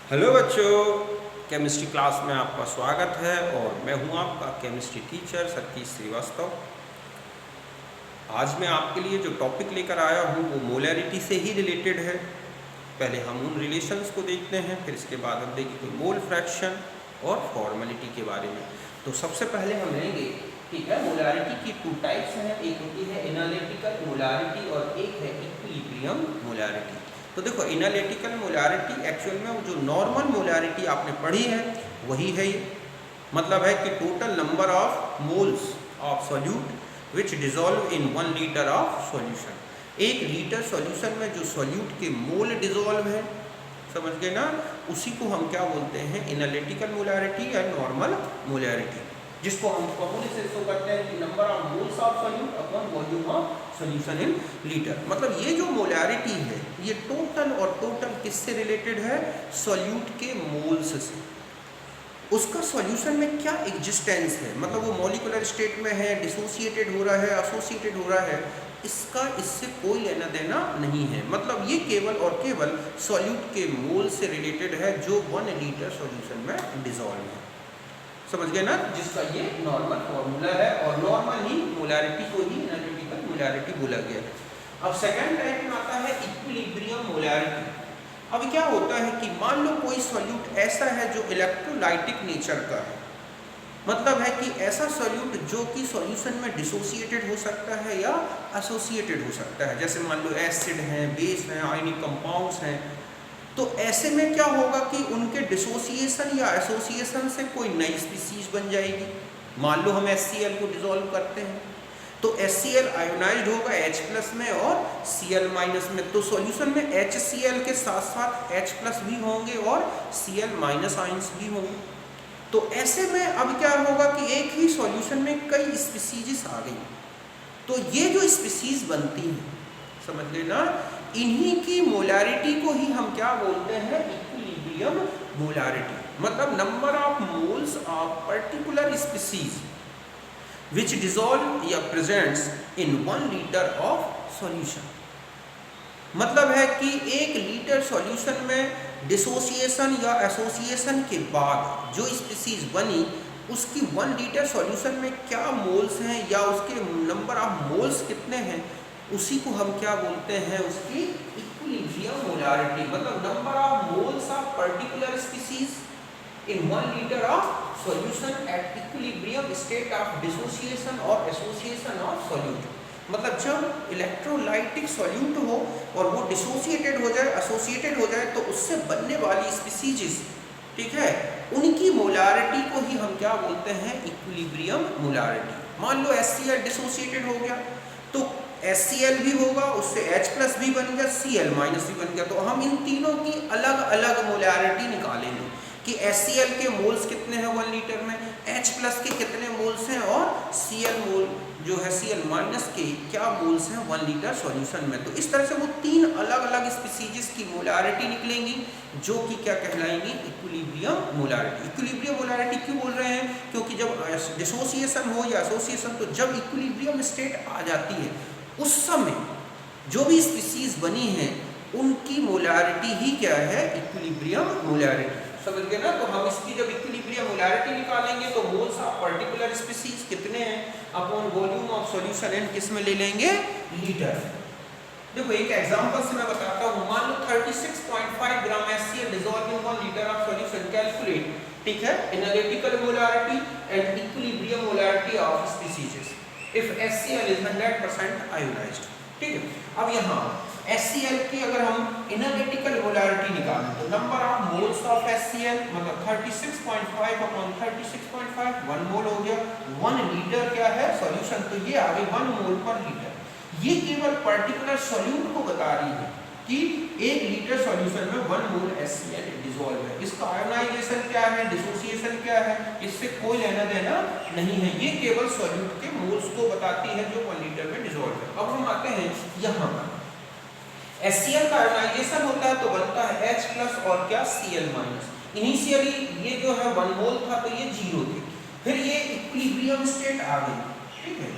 Hello बच्चों, chemistry class में आपका स्वागत है और मैं हूं आपका केमिस्ट्री टीचर सतीश श्रीवास्तव। आज मैं आपके लिए जो टॉपिक लेकर आया हूं वो मोलैरिटी से ही रिलेटेड है। पहले हम उन रिलेशंस को देखते हैं, फिर इसके बाद हम देखेंगे मोल फ्रैक्शन और फॉर्मेलिटी के बारे में। तो सबसे पहले हम लेंगे, ठीक है, मोलैरिटी की टू टाइप्स हैं। एक होती है एनालिटिकल मोलैरिटी और एक है इक्विलिब्रियम मोलैरिटी। तो देखो, एनालिटिकल मोलैरिटी एक्चुअल में वो जो नॉर्मल मोलैरिटी आपने पढ़ी है वही है ये। मतलब है कि total number of moles of solute which dissolve in 1 litre of solution. 1 litre solution में जो सॉल्यूट के मोल डिजॉल्व है, समझ गए ना, उसी को हम क्या बोलते हैं, एनालिटिकल मोलैरिटी या नॉर्मल मोलैरिटी, जिसको हम फॉर्मूले से शो करते हैं कि number of moles of solute upon volume of solution in litre. मतलब ये जो मोलैरिटी है ये टोटल और टोटल किससे रिलेटेड है, सॉल्यूट के मोल्स से। उसका सॉल्यूशन में क्या एग्जिस्टेंस है, मतलब वो मॉलिक्यूलर स्टेट में है, डिसोसिएटेड हो रहा है, एसोसिएटेड हो रहा है, इसका इससे कोई लेना देना नहीं है। मतलब ये केवल और केवल सॉल्यूट के मोल से रिलेटेड है जो 1 लीटर सॉल्यूशन में डिसॉल्व है। समझ गए ना, जिसका ये नॉर्मल फॉर्मूला है और नॉर्मल ही मोलैरिटी को ही एनालिटिकल मोलैरिटी बोला गया है। अब सेकंड टाइप में आता है इक्विलिब्रियम मोलैरिटी। अब क्या होता है कि मान लो कोई सॉल्यूट ऐसा है जो इलेक्ट्रोलाइटिक नेचर का है, मतलब है कि ऐसा सॉल्यूट जो कि सॉल्यूशन में डिसोसिएटेड हो सकता है या एसोसिएटेड हो सकता है। जैसे मान लो एसिड हैं, बेस हैं, आयनिक कंपाउंड्स हैं। तो ऐसे में क्या होगा कि उनके डिसोसिएशन या एसोसिएशन से कोई नई स्पीसीज बन जाएगी। मान लो हम HCl को डिसॉल्व करते हैं तो HCl आयोनाइज्ड होगा H+ में और Cl- में। तो सॉल्यूशन में HCl के साथ साथ H+ भी होंगे और Cl- आयंस भी होंगे। तो ऐसे में अब क्या होगा कि एक ही सॉल्यूशन में कई स्पीसीज आ गई। तो ये जो स्पीसीज बनती हैं, समझ गए ना, इन्हीं की मोलैरिटी को ही हम क्या बोलते हैं, इक्विलिब्रियम मोलैरिटी। मतलब number of moles of particular species which dissolve या presents in 1 litre of solution. मतलब है कि 1 लीटर सॉल्यूशन में डिसोसिएशन या एसोसिएशन के बाद जो स्पीसीज बनी उसकी 1 लीटर सॉल्यूशन में क्या मोल्स हैं या उसके नंबर ऑफ मोल्स कितने हैं, उसी को हम क्या बोलते हैं, उसकी इक्विलिब्रियम मोलैरिटी। मतलब number of moles of particular species in 1 litre of solution at equilibrium state of dissociation और एसोसिएशन ऑफ सॉल्यूट। मतलब जब इलेक्ट्रोलाइटिक सॉल्यूट हो और वो डिसोसिएटेड हो जाए, एसोसिएटेड हो जाए, तो उससे बनने वाली स्पीसीज, ठीक है, उनकी मोलैरिटी को ही हम क्या बोलते हैं, इक्विलिब्रियम मोलैरिटी। मान लो HCl डिसोसिएटेड हो गया तो HCl भी होगा, उससे H+ भी बन गया, Cl- भी बन गया। तो हम इन तीनों की अलग अलग मोलैरिटी निकालेंगे कि HCl के मोल्स कितने हैं 1 लीटर में, H+ के कितने मोल्स हैं और Cl मोल जो है Cl- के क्या मोल्स हैं 1 लीटर सॉल्यूशन में। तो इस तरह से वो 3 अलग अलग स्पीसीज की मोलैरिटी निकलेंगी जो कि क्या कहलाएंगी, इक्विलिब्रियम मोलैरिटी। इक्विलिब्रियम मोलैरिटी क्यों बोल रहे हैं, क्योंकि जब डिसोसिएशन हो या एसोसिएशन, तो जब इक्विलिब्रियम स्टेट आ जाती है उस समय जो भी स्पीसीज बनी हैं उनकी मोलैरिटी ही क्या है, इक्विलिब्रियम मोलैरिटी। समझ गए ना। तो हम इसकी जब इक्विलिब्रियम मोलैरिटी निकालेंगे तो मोल्स ऑफ पर्टिकुलर स्पीसीज कितने हैं upon volume of solution and किस में ले लेंगे, लीटर। देखो एक एग्जांपल से मैं बताता हूं। मान लो 36.5 ग्राम HCl dissolve in 1 litre of solution. Calculate, ठीक है, analytical molarity and equilibrium molarity of species if HCl is 100% ionised. ठीक है, अब यहाँ HCl की अगर हम एनालिटिकल मोलैरिटी निकालें तो number of moles of HCl मतलब 36.5 अपॉन 36.5 1 मोल हो गया। 1 लीटर क्या है सॉल्यूशन, तो ये आ गई 1 मोल पर लीटर। ये केवल पर्टिकुलर सॉल्यूट को बता रही है कि 1 लीटर सॉल्यूशन में 1 मोल HCl डिसॉल्व है। इसका आयोनाइजेशन क्या है, डिसोसिएशन क्या है, इससे कोई लेना देना नहीं है। ये केवल सॉल्यूट के मोल्स को बताती है जो 1 लीटर में डिसॉल्व है। अब हम आते हैं यहाँ पर HCl का आयोनाइजेशन होता है तो बनता है H+ और क्या, Cl-। इनिशियली ये जो है 1 मोल था तो ये 0 थे, फिर ये इक्विलिब्रियम स्टेट आ गई, ठीक है।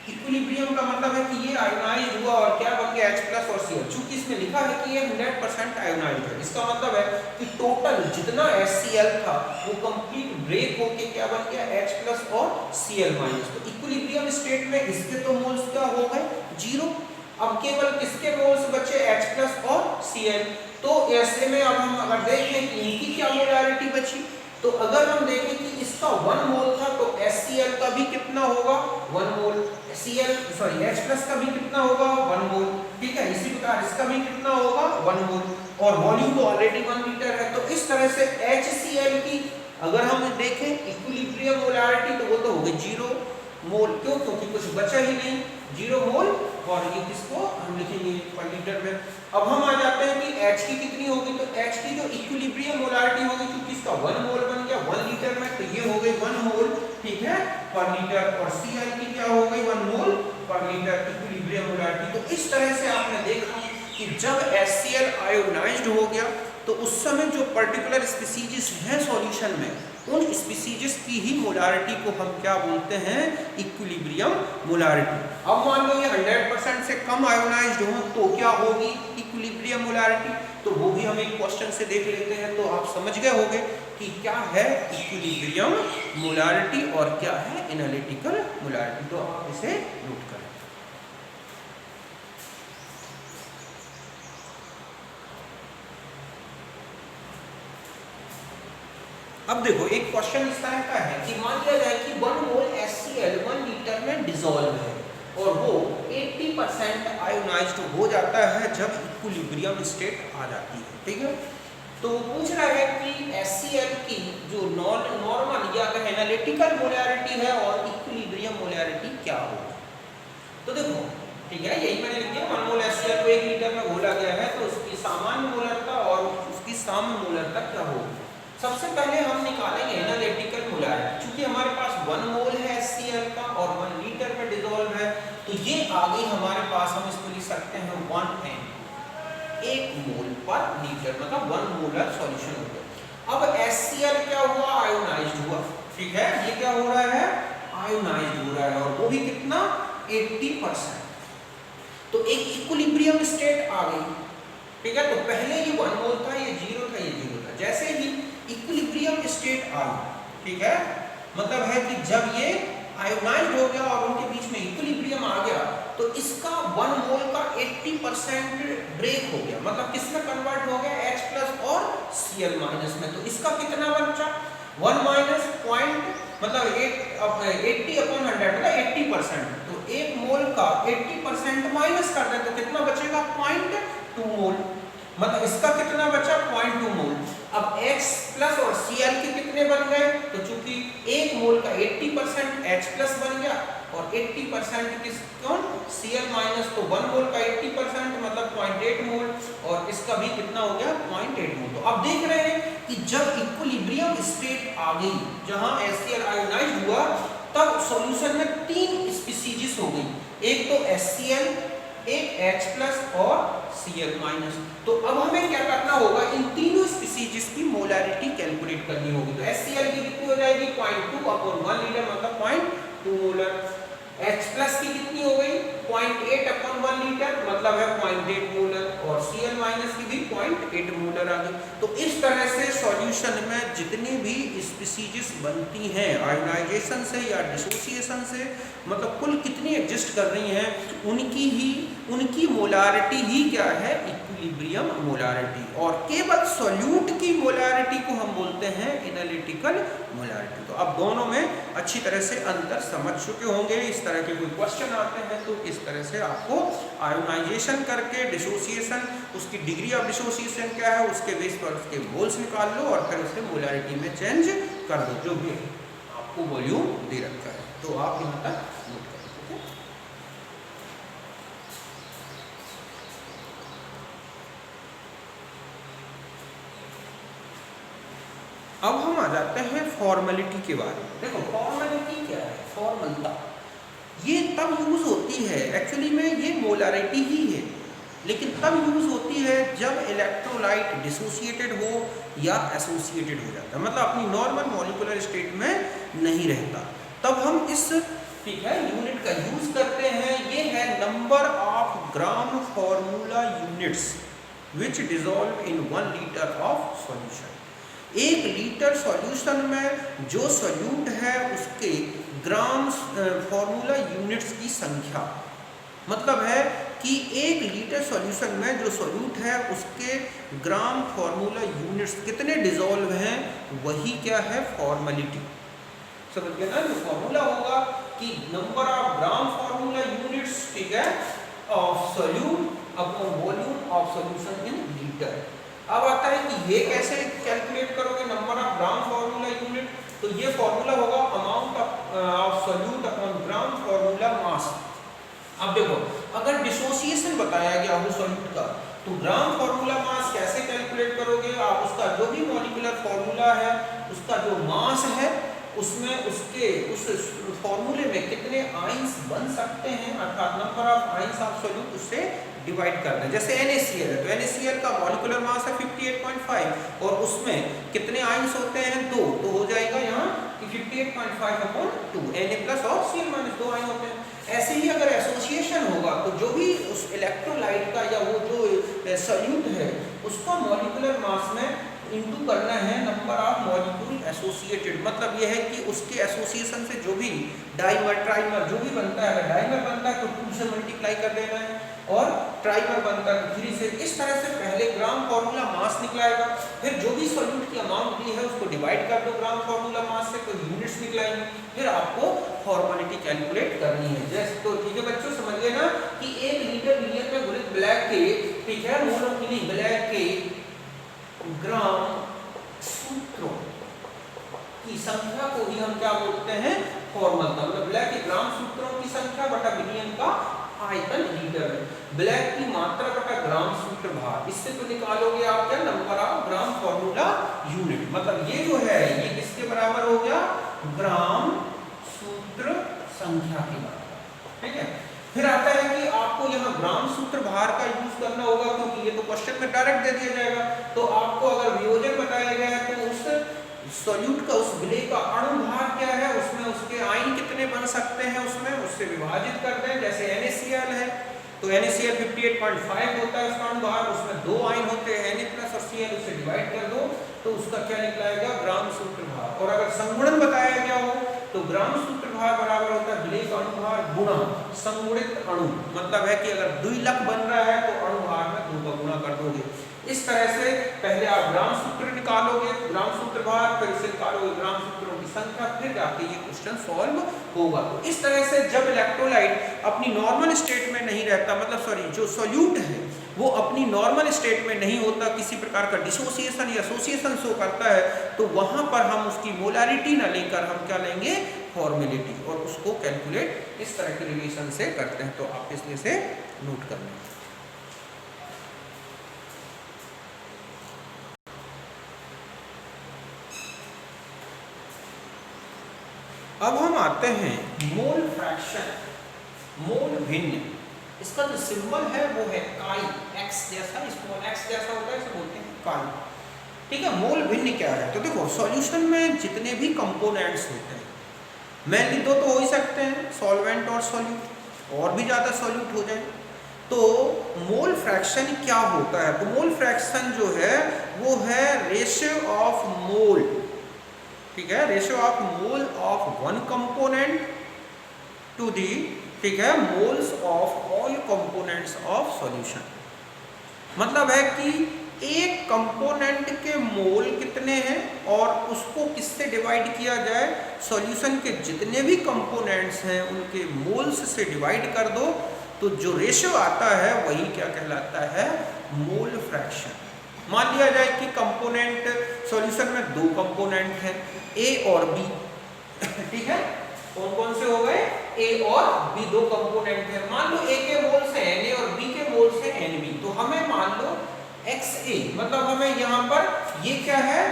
इक्विलिब्रियम का मतलब है कि ये आयोनाइज हुआ और क्या बन गया H+ और Cl। चूंकि इसमें लिखा है कि ये 100% आयोनाइज है, इसका मतलब है कि टोटल जितना HCl था वो कंप्लीट ब्रेक होके क्या बन गया H+ और Cl-। तो इक्विलिब्रियम स्टेट में इसके तो मोल्स क्या हो गए 0। अब केवल किसके मोल्स बचे H+ और Cl। तो ऐसे में अब हम अगर देखें कि इनकी क्या मोलारिटी बची, तो अगर हम देखें कि इसका 1 मोल था तो HCl का भी कितना होगा 1 मोल, H+ का भी कितना होगा 1 मोल, ठीक है। इसी प्रकार इसका भी कितना होगा 1 मोल, और वॉल्यूम तो ऑलरेडी 1 लीटर है। तो इस तरह से HCl की अगर हम देखें इक्विलिब्रियम मोलारिटी तो वो तो हो गई 0 मोल। क्यों? क्योंकि कुछ बचा ही नहीं, 0 मोल। और ये किसको हम लिखेंगे पर लीटर में। अब हम आ जाते हैं कि H की कितनी होगी, तो H की जो इक्विलिब्रियम मोलारिटी होगी, क्योंकि इसका 1 मोल बन गया 1 लीटर में, तो ये हो गई 1 मोल, ठीक है, पर लीटर। और Cl की क्या हो गई 1 मोल पर लीटर इक्विलिब्रियम मोलारिटी। तो इस तरह से आपने देखा कि जब HCl आयोनाइज्ड हो गया तो उस समय जो पर्टिकुलर स्पीसीज हैं सॉल्यूशन में, उन स्पीसीज की ही मोलारिटी को हम क्या बोलते हैं इक्विलिब्रियम मोलारिटी। अब मान लो ये 100% से कम आयोनाइज्ड हो तो क्या होगी इक्विलिब्रियम मोलारिटी, तो वो भी हम एक क्वेश्चन से देख लेते हैं। तो आप समझ गए होंगे कि क्या है इक्विलिब्रियम मोलारिटी और क्या है एनालिटिकल मोलारिटी। तो आप इसे नोट करें। अब देखो एक क्वेश्चन इस तरह का है कि मान लिया जाए कि 1 मोल HCl 1 लीटर में डिसॉल्व है और वो 80% आयोनाइज्ड हो जाता है जब इक्विलिब्रियम स्टेट आ जाती है, ठीक है। तो पूछ रहा है कि HCl की जो नॉर्मल या एनालिटिकल मोलारिटी है और इक्विलिब्रियम मोलारिटी क्या होगी। तो देखो ठीक है, यही मैंने लिख दिया 1 मोल HCl को 1 लीटर में घोला गया है, तो उसकी सामान्य मोलरता और उसकी साम्य मोलरता क्या होगी। सबसे पहले हम निकालेंगे एनालिटिकल मोलारिटी। चूंकि हमारे पास 1 मोल है HCl का और 1 लीटर में डिसॉल्व है, तो ये आ गई हमारे पास, हम इसको लिख सकते हैं 1 n, 1 मोल पर लीटर, मतलब 1 मोलर सॉल्यूशन हो गया। अब HCl क्या हुआ आयोनाइज्ड हुआ, ठीक है, ये क्या हो रहा है आयोनाइज्ड हो रहा है, और वो भी कितना 80%। तो एक इक्विलिब्रियम स्टेट आ गई, ठीक है। तो पहले ये 1 मोल था, ये 0 था, ये 0 था। जैसे ही इक्विलिब्रियम स्टेट आई, ठीक है, मतलब है कि जब ये आयोनाइज्ड हो गया और उनके बीच में इक्विलिब्रियम आ गया, तो इसका 1 मोल का 80% ब्रेक हो गया, मतलब किसमें कन्वर्ट हो गया H+ और Cl- में। तो इसका कितना बचा 1 माइनस पॉइंट, मतलब 80/100 मतलब 80%। तो 1 मोल का 80% माइनस कर दें तो कितना बचेगा 0.2 मोल, मतलब इसका कितना बचा 0.2 मोल। अब H+ और Cl के कितने बन गए, तो चूंकि 1 मोल का 80% H+ बन गया और 80% किस कौन Cl-, तो 1 मोल का 80% मतलब 0.8 मोल, और इसका भी कितना हो गया 0.8 मोल। तो अब देख रहे हैं कि जब इक्विलिब्रियम स्टेट आ गई जहां HCl आयोनाइज्ड हुआ, तब सॉल्यूशन में 3 स्पीसीज हो गई, एक तो HCl, एक H+ और Cl-। तो अब हमें क्या करना होगा, इन तीनों स्पीसीज की मोलारिटी कैलकुलेट करनी होगी। तो HCl की कितनी हो जाएगी 0.2/1 लीटर, मतलब 0.2 मोलर। H+ की कितनी हो गई 0.8/1 लीटर, मतलब है 0.8 मोलर, और Cl- की भी 0.8 मोलर आ गई। तो इस तरह से सॉल्यूशन में जितनी भी स्पीसीज बनती हैं आयोनाइजेशन से या डिसोसिएशन से, मतलब कुल कितनी एग्जिस्ट कर रही हैं, उनकी मोलारिटी ही क्या है इक्विलिब्रियम मोलारिटी, और केवल सॉल्यूट की मोलारिटी को हम बोलते हैं एनालिटिकल मोलारिटी। तो अब दोनों में अच्छी तरह से अंतर समझ चुके होंगे। इस तरह के कोई क्वेश्चन आते हैं तो इस तरह से आपको आयोनाइजेशन करके डिसोसिएशन, उसकी डिग्री ऑफ डिसोसिएशन क्या है उसके बेस पर उसके मोल्स निकाल लो और फिर उसे मोलारिटी में चेंज कर दो, जो भी आपको वॉल्यूम दे रखा है। तो आप यहाँ तक नोट करें, ठीक है। अब हम आ जाते हैं फॉर्मेलिटी के बारे में। देखो फॉर्मेलिटी क्या है, फॉर्मलता ये तब यूज होती है, एक्चुअली में ये मोलारिटी ही है, लेकिन तब यूज होती है जब इलेक्ट्रोलाइट डिसोसिएटेड हो या एसोसिएटेड हो जाता है, मतलब अपनी नॉर्मल मॉलिक्यूलर स्टेट में नहीं रहता, तब हम इस ठीक है, यूनिट का यूज करते हैं, ये है number of gram formula units which dissolve in 1 litre of solution. 1 litre solution में जो सॉल्यूट है उसके ग्राम फॉर्मूला यूनिट्स की संख्या, मतलब है कि 1 लीटर सॉल्यूशन में जो सॉल्यूट है उसके ग्राम फॉर्मूला यूनिट्स कितने डिजोल्व हैं, वही क्या है, फॉर्मेलिटी। समझ गए ना, जो फॉर्मूला होगा कि number of gram formula units, ठीक है, of solute upon volume of solution in litre. अब आता है कि ये कैसे कैलकुलेट करोगे number of gram formula unit, तो ये फॉर्मूला होगा amount of solute upon gram formula mass. अब देखो, अगर डिसोसिएशन बताया गया हो सॉल्यूट का, तो ग्राम फॉर्मूला मास कैसे कैलकुलेट करोगे आप, उसका जो भी मॉलिक्यूलर फॉर्मूला है, उसका जो मास है, उसमें उसके उस फॉर्मूले में कितने आयंस बन सकते हैं, अर्थात number of ions of solute, उससे डिवाइड करना है। जैसे NaCl है, तो NaCl का मॉलिक्यूलर मास है 58.5 और उसमें कितने आयंस होते हैं, 2, तो हो जाएगा यहाँ कि 58.5 अपॉन 2, Na प्लस और Cl माइनस 2 आयन होते हैं। ऐसे ही अगर एसोसिएशन होगा तो जो भी उस इलेक्ट्रोलाइट का या वो जो सॉल्यूट है उसका मॉलिक्यूलर मास में इंटू करना है नंबर ऑफ मॉलिक्यूल एसोसिएटेड, मतलब यह है कि उसके एसोसिएशन से जो भी डाइमर ट्राइमर जो भी बनता है, अगर डाइमर बनता है तो 2 से मल्टीप्लाई कर देना है और ट्राइमर बनता है 3 से। इस तरह से पहले ग्राम फॉर्मूला मास निकलाएगा, फिर जो भी सॉल्यूट की अमाउंट दी है उसको डिवाइड कर दो ग्राम फॉर्मूला मास से, तो यूनिट्स निकलाएंगे, फिर आपको फॉर्मेलिटी कैलकुलेट करनी है। जैसे तो ठीक है बच्चों, समझ गए ना कि 1 लीटर विलियन में घुलित ब्लैक के, ठीक है, मोनो की ब्लैक के ग्राम सूत्रों की संख्या को ही हम क्या बोलते हैं, फॉर्मलता, मतलब ब्लैक के ग्राम सूत्रों की संख्या बटा विलियन का आयतन लीटर में, ब्लैक की मात्रा बटा ग्राम सूत्र भार, इससे तो निकालोगे आप क्या, number of gram formula unit. मतलब ये जो है ये किसके बराबर हो गया, ग्राम सूत्र संख्या के बराबर, ठीक है। फिर आता है कि आपको यहाँ ग्राम सूत्र भार का यूज करना होगा, क्योंकि ये तो क्वेश्चन में डायरेक्ट दे दिया जाएगा। तो आपको अगर वियोजन बताया गया है तो उस सॉल्यूट का, उस विलेय का अणु भार क्या है, उसमें उसके आयन कितने बन सकते हैं, उसमें उससे विभाजित कर दें। जैसे NaCl है तो NaCl 58.5 होता है उसका अणु भार, उसमें 2 आयन होते हैं Na प्लस और Cl, उससे डिवाइड कर दो तो उसका क्या निकलाएगा, ग्राम सूत्र भार। और अगर संगुणन बताया गया हो तो ग्राम सूत्र भार बराबर होता है विलेय का अणु भार गुणा संगुणित अणु, मतलब है कि अगर 2 लाख बन रहा है तो अणु भार में 2 का गुणा कर दोगे। इस तरह से पहले आप ग्राम सूत्र निकालोगे, ग्राम सूत्र भार, फिर इसे निकालोगे ग्राम सूत्रों की संख्या, फिर जाके ये क्वेश्चन सॉल्व होगा। तो इस तरह से जब इलेक्ट्रोलाइट अपनी नॉर्मल स्टेट में नहीं रहता, मतलब सॉरी जो सॉल्यूट है वो अपनी नॉर्मल स्टेट में नहीं होता, किसी प्रकार का डिसोसिएशन या एसोसिएशन शो करता है, तो वहां पर हम उसकी मोलारिटी ना लेकर हम क्या लेंगे, फॉर्मेलिटी, और उसको कैलकुलेट इस तरह के रिलेशन से करते हैं। तो आप इसलिए से नोट कर लें। अब हम आते हैं मोल फ्रैक्शन, मोल भिन्न। इसका जो सिंबल है वो है काई, x जैसा, स्मॉल x जैसा होता है, इसे बोलते हैं काई, ठीक है। मोल भिन्न क्या है, तो देखो सॉल्यूशन में जितने भी कंपोनेंट्स होते हैं, मेनली 2 तो हो ही सकते हैं, सॉल्वेंट और सॉल्यूट, और भी ज़्यादा सॉल्यूट हो जाए। तो मोल फ्रैक्शन क्या होता है, तो मोल फ्रैक्शन जो है वो है रेशियो ऑफ मोल, ठीक है, ratio of mole of 1 component to the, ठीक है, moles of all components of solution. मतलब है कि एक कंपोनेंट के मोल कितने हैं और उसको किससे डिवाइड किया जाए, सॉल्यूशन के जितने भी कंपोनेंट्स हैं उनके मोल्स से डिवाइड कर दो, तो जो रेशियो आता है वही क्या कहलाता है, मोल फ्रैक्शन। मान लिया जाए कि कंपोनेंट सॉल्यूशन में 2 कंपोनेंट हैं, A और B, ठीक है, कौन कौन से हो गए, A और B 2 कंपोनेंट हैं। मान लो A के मोल्स हैं Na और B के मोल्स हैं Nb, तो हमें मान लो XA, मतलब हमें यहाँ पर ये क्या है,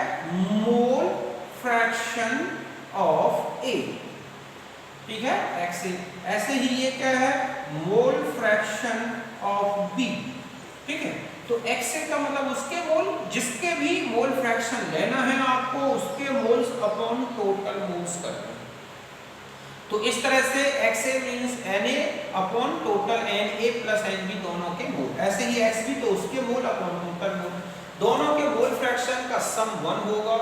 मोल फ्रैक्शन ऑफ A, ठीक है, XA। ऐसे ही ये क्या है, मोल फ्रैक्शन ऑफ B, ठीक है। तो XA का मतलब उसके मोल, जिसके भी मोल फ्रैक्शन लेना है आपको, उसके मोल्स अपॉन टोटल मोल्स करना है। तो इस तरह से XA means Na upon total Na plus Nb दोनों के मोल, ऐसे ही XB तो उसके मोल अपॉन टोटल मोल, दोनों के मोल फ्रैक्शन का सम 1 होगा।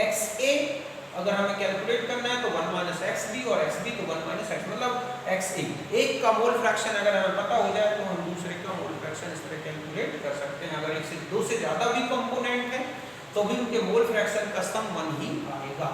XA अगर हमें कैलकुलेट करना है तो 1 माइनस XB और XB तो 1 माइनस X मतलब XA। एक का मोल फ्रैक्शन अगर हमें पता हो जाए तो हम दूसरे का मोल फ्रैक्शन इस तरह कैलकुलेट कर सकते हैं। अगर एक से दो से ज्यादा भी कंपोनेंट है तो भी उनके मोल फ्रैक्शन का सम 1 ही आएगा।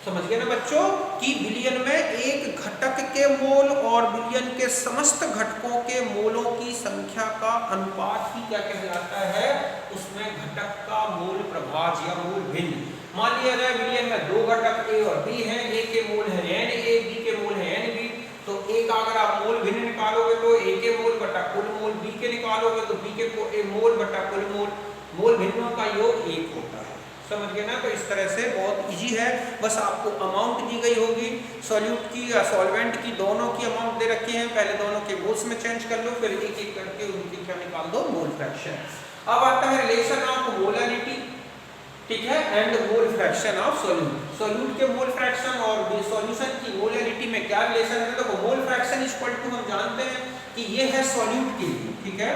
समझ गए ना बच्चों कि बिलियन में एक घटक के मोल और बिलियन के समस्त घटकों के मोलों की संख्या का अनुपात ही क्या कहलाता है, उसमें घटक का मोल प्रभाज या मोल भिन्न। मान लिया जाए बिलियन में दो घटक A और B हैं, A के मोल है Na, B के मोल है Nb, तो A का अगर आप मोल भिन्न निकालोगे तो A के मोल बटा कुल मोल, B के निकालोगे तो B के मोल बटा कुल मोल भिन्नों का योग 1 होता है। समझ गए ना। तो इस तरह से बहुत इजी है, बस आपको अमाउंट दी गई होगी सॉल्यूट की या सॉल्वेंट की, दोनों की अमाउंट दे रखी है, पहले दोनों के मोल्स में चेंज कर लो, फिर एक एक करके उनकी क्या निकाल दो, मोल फ्रैक्शन। अब आता है रिलेशन ऑफ मोलैरिटी, ठीक है, and mole fraction of solute. Solute के मोल फ्रैक्शन और सॉल्यूशन की मोलैरिटी में क्या रिलेशन है, देखो मोल फ्रैक्शन इक्वल टू हम जानते हैं कि ये है सॉल्यूट के लिए, ठीक है,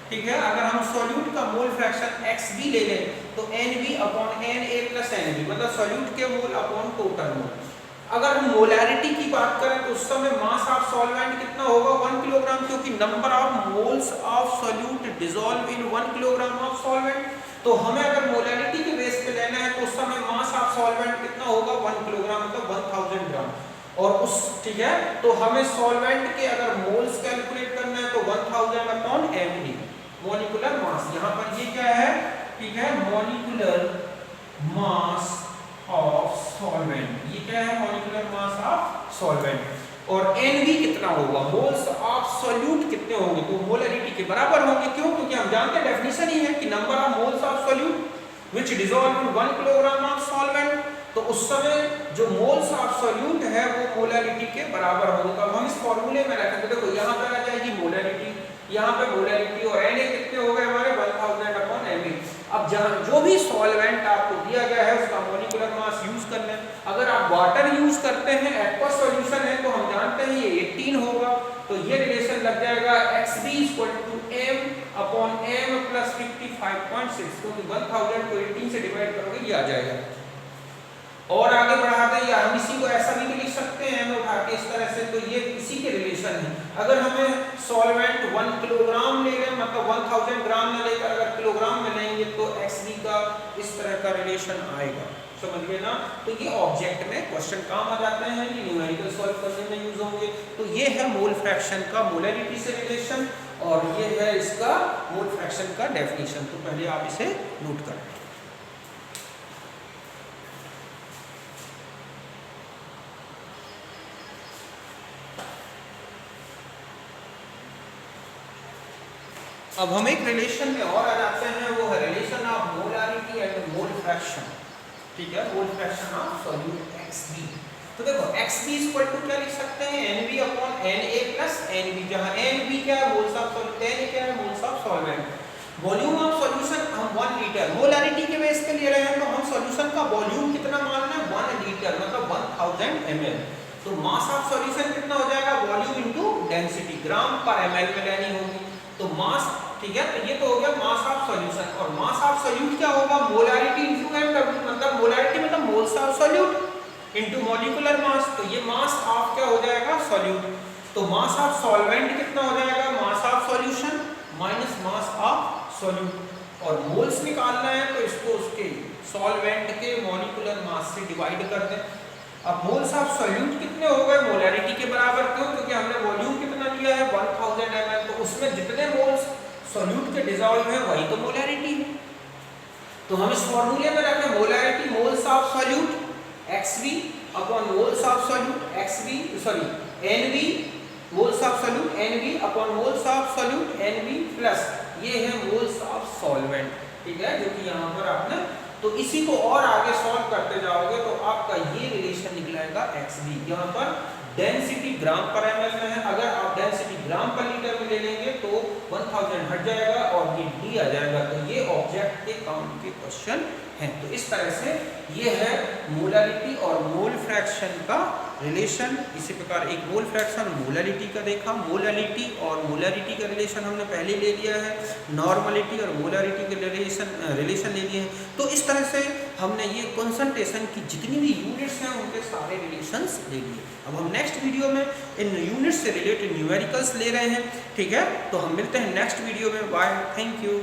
ठीक है। अगर हम सॉल्यूट का मोल फ्रैक्शन XB ले लें तो NB upon Na plus Nb मतलब सॉल्यूट के मोल अपॉन टोटल मोल। अगर हम मोलैरिटी की बात करें तो उस समय मास ऑफ सॉल्वेंट कितना होगा, 1 किलोग्राम, क्योंकि number of moles of solute dissolve in 1 kilogram of solvent. तो हमें अगर मोलैरिटी के बेस पे लेना है तो उस समय मास ऑफ सॉल्वेंट कितना होगा, 1 किलोग्राम मतलब 1000 ग्राम। और उस, ठीक है, तो हमें सॉल्वेंट के अगर मोल्स कैलकुलेट करना है तो 1000 अपॉन Md मॉलिक्यूलर मास। यहाँ पर ये क्या है, ठीक है, मॉलिक्यूलर मास ऑफ सॉल्वेंट, ये क्या है, मॉलिक्यूलर मास ऑफ सॉल्वेंट। और Nb कितना होगा, मोल्स ऑफ सॉल्यूट कितने होंगे, तो मोलैरिटी के बराबर होंगे। क्यों, क्योंकि हम जानते हैं डेफिनेशन ही है कि number of moles of solute which dissolve in 1 kilogram of solvent. तो उस समय जो मोल्स ऑफ सॉल्यूट है वो मोलैरिटी के बराबर होंगे। तो अब हम इस फॉर्मूले में रखेंगे, देखो यहाँ पर आ जाएगी मोलैरिटी, यहाँ पे मोलैरिटी और Na कितने हो गए हमारे 1000 अपॉन Mb। अब जहाँ जो भी सॉल्वेंट आपको दिया गया है उसका मॉलिक्यूलर मास यूज कर लें। अगर आप वाटर यूज करते हैं, एक्वस सॉल्यूशन है, तो हम जानते हैं ये 18 होगा, तो ये रिलेशन लग जाएगा XB = M upon M plus 55.6, क्योंकि 1000 को 18 से डिवाइड करोगे ये आ जाएगा। और आगे बढ़ाते हैं, या हम इसी को ऐसा भी लिख सकते हैं उठा के इस तरह से, तो ये इसी के रिलेशन है। अगर हमें सॉल्वेंट 1 किलोग्राम ले लें, मतलब 1000 ग्राम में लेकर अगर किलोग्राम में लेंगे तो XB का इस तरह का रिलेशन आएगा। समझ गए ना। तो ये ऑब्जेक्ट में क्वेश्चन काम आ जाते हैं, ये न्यूमेरिकल सॉल्व करने में यूज होंगे। तो ये है मोल फ्रैक्शन का मोलैरिटी से रिलेशन, और ये है इसका मोल फ्रैक्शन का डेफिनेशन। तो पहले आप इसे नोट करें। अब हम एक रिलेशन में और आ जाते हैं, वो है relation of molarity and mole fraction, ठीक है, mole fraction of solute XB। तो देखो XB इक्वल टू क्या लिख सकते हैं, NB upon Na plus Nb, जहां NB क्या है, मोल्स ऑफ सॉल्यूट, Na क्या है, moles of solvent. Volume of solution हम 1 लीटर, मोलैरिटी के बेस पे ले रहे हैं तो हम सॉल्यूशन का वॉल्यूम कितना मानना है, 1 लीटर मतलब 1000 ml। तो मास ऑफ सॉल्यूशन कितना हो जाएगा, वॉल्यूम इनटू डेंसिटी, ग्राम पर ml में लेनी होगी। तो मास, ठीक है, तो ये तो हो गया मास ऑफ सॉल्यूशन। और मास ऑफ सॉल्यूट क्या होगा, मोलैरिटी इनटू mW, मतलब मोलैरिटी मतलब moles of solute into molecular mass. तो ये मास ऑफ क्या हो जाएगा, सॉल्यूट। तो मास ऑफ सॉल्वेंट कितना हो जाएगा, mass of solution minus mass of solute. और मोल्स निकालना है तो इसको उसके सॉल्वेंट के मॉलिक्यूलर मास से डिवाइड कर दें। अब मोल्स ऑफ सॉल्यूट कितने हो गए, मोलैरिटी के बराबर। क्यों, क्योंकि हमने वॉल्यूम कितना लिया है, 1000 ml, तो उसमें जितने मोल्स सॉल्यूट के डिसॉल्व है वही तो मोलैरिटी है। तो हम इस फॉर्मूले में रखें molarity moles of solute XB upon moles of solute XB, sorry NB moles of solute NB upon moles of solute NB plus ये है मोल्स ऑफ सॉल्वेंट, ठीक है, जो कि यहाँ पर आपने, तो इसी को और आगे सॉल्व करते जाओगे तो आपका ये रिलेशन निकलेगा XB। यहाँ पर डेंसिटी ग्राम पर ml में है, अगर आप डेंसिटी ग्राम पर लीटर में ले लेंगे तो 1000 हट जाएगा और ये D आ जाएगा। तो ये ऑब्जेक्ट के काउंट के क्वेश्चन हैं। तो इस तरह से ये है मोलैरिटी और मोल फ्रैक्शन का रिलेशन, इसी प्रकार एक मोल फ्रैक्शन मोलैलिटी का देखा। मोलैलिटी और मोलैरिटी का रिलेशन हमने पहले ले लिया है, नॉर्मलिटी और मोलैरिटी के रिलेशन ले लिए हैं। तो इस तरह से हमने ये कंसंट्रेशन की जितनी भी यूनिट्स हैं उनके सारे रिलेशंस ले लिए। अब हम नेक्स्ट वीडियो में इन यूनिट्स से रिलेटेड न्यूमेरिकल्स ले रहे हैं, ठीक है। तो हम मिलते हैं नेक्स्ट वीडियो में, बाय, थैंक यू।